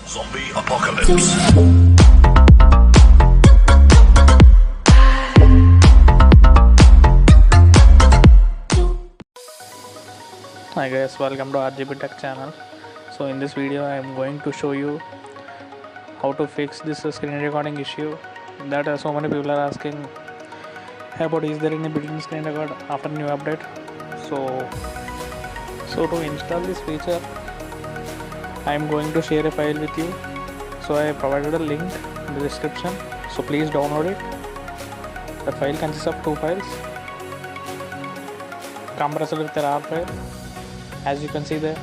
Zombie apocalypse. Hi guys, welcome to RGB Tech channel. So in this video I am going to show you how to fix this screen recording issue that so many people are asking about. Is there any built-in screen record after new update? So to install this feature I am going to share a file with you. So I provided a link in the description, so please download it. The file consists of two files, compressed with a RAR file, as you can see there.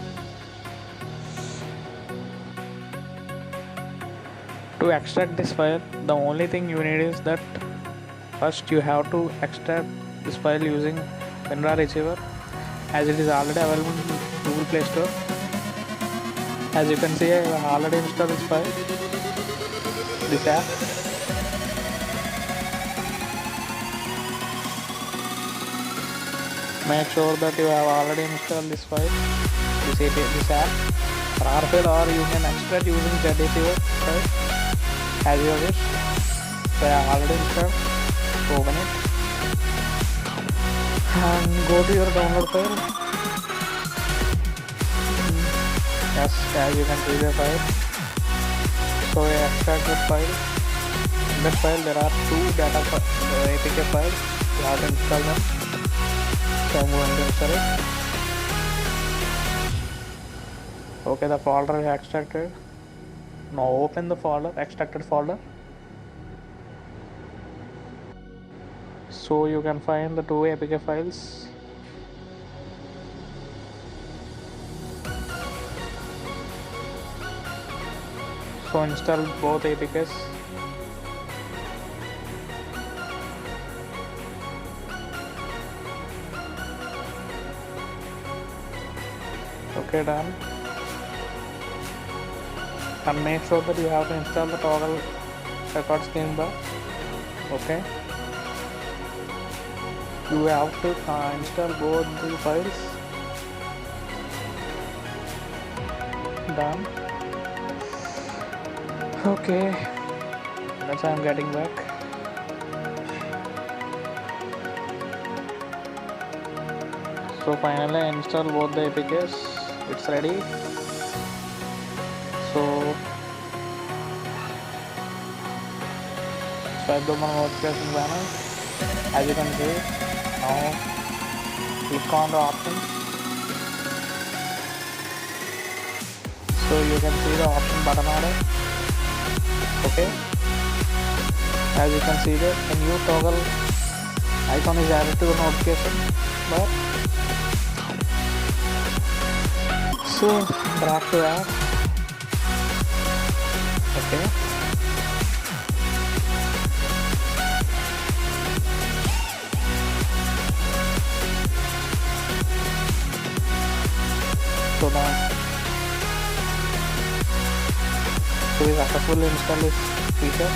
To extract this file, the only thing you need is that first you have to extract this file using WinRAR receiver, as it is already available in Google Play Store. As you can see, I have already installed this file, this app. Make sure that you have already installed this file, this app, RAR file, or you can extract using ZReceiver file, as you wish. So I have already installed. So open it and go to your download file. Yes, as you can see the file. So I extract that file. In that file there are two APK files. You have to install them. So I'm going to install it. Okay, the folder is extracted. Now open the folder, extracted folder. So you can find the two APK files. So install both APKs. Okay, done. And make sure that you have to install the toggle record screen bar. Okay. You have to install both the files. Done. Okay, that's why I'm getting back. So finally I installed both the APKs. It's ready. So swipe down on notification banner. As you can see, now click on the options. So you can see the option button order. Okay, as you can see there, a new toggle icon is added to the notification bar. So drag to add. Okay, so now we successfully install this feature.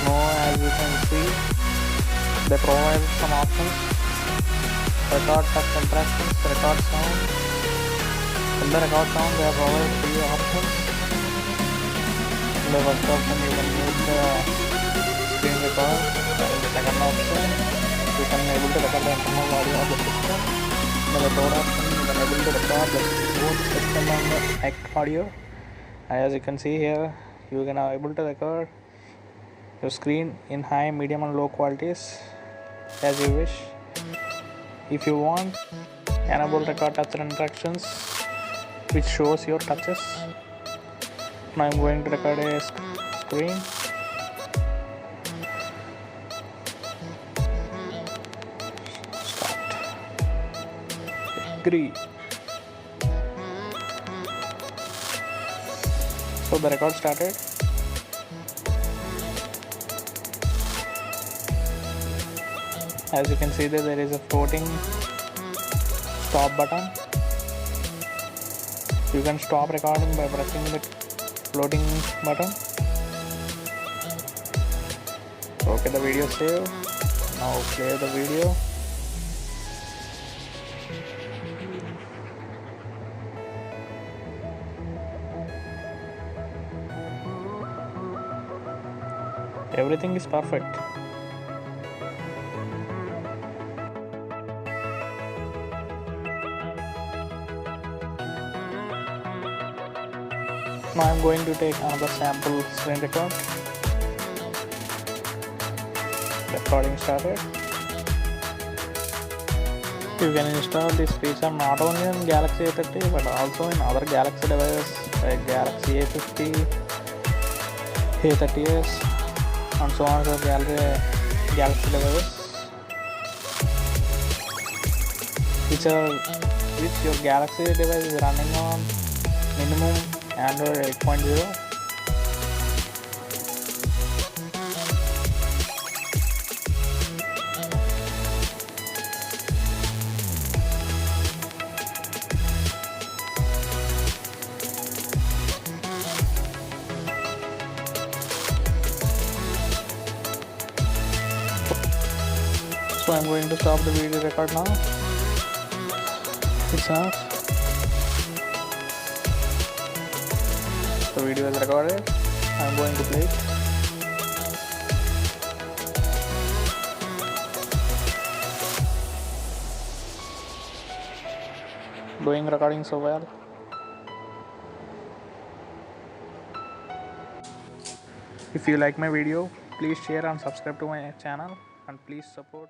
Now as you can see, they provide some options: record touch interactions, record sound. In the record sound they have provided three options. In the first option you can use the screen record, and in the second option you can able to record the internal audio of the system. In the third option you can able to record the both system and the audio. As you can see here, you can able to record your screen in high, medium and low qualities as you wish. If you want, enable record touch interactions, which shows your touches. Now I'm going to record a screen. Start. Agree. So the record started. As you can see there is a floating stop button. You can stop recording by pressing the floating button. Okay, the video save. Now play the video. Everything is perfect. Now I'm going to take another sample screen record. Recording started. You can install this feature not only on Galaxy A30 but also in other Galaxy devices like Galaxy A50, A30s, and so on. So Galaxy devices which your Galaxy device is running on minimum Android 8.0. So I'm going to stop the video record now. It's off. The video is recorded. I'm going to play it. Doing recording so well. If you like my video, please share and subscribe to my channel, and please support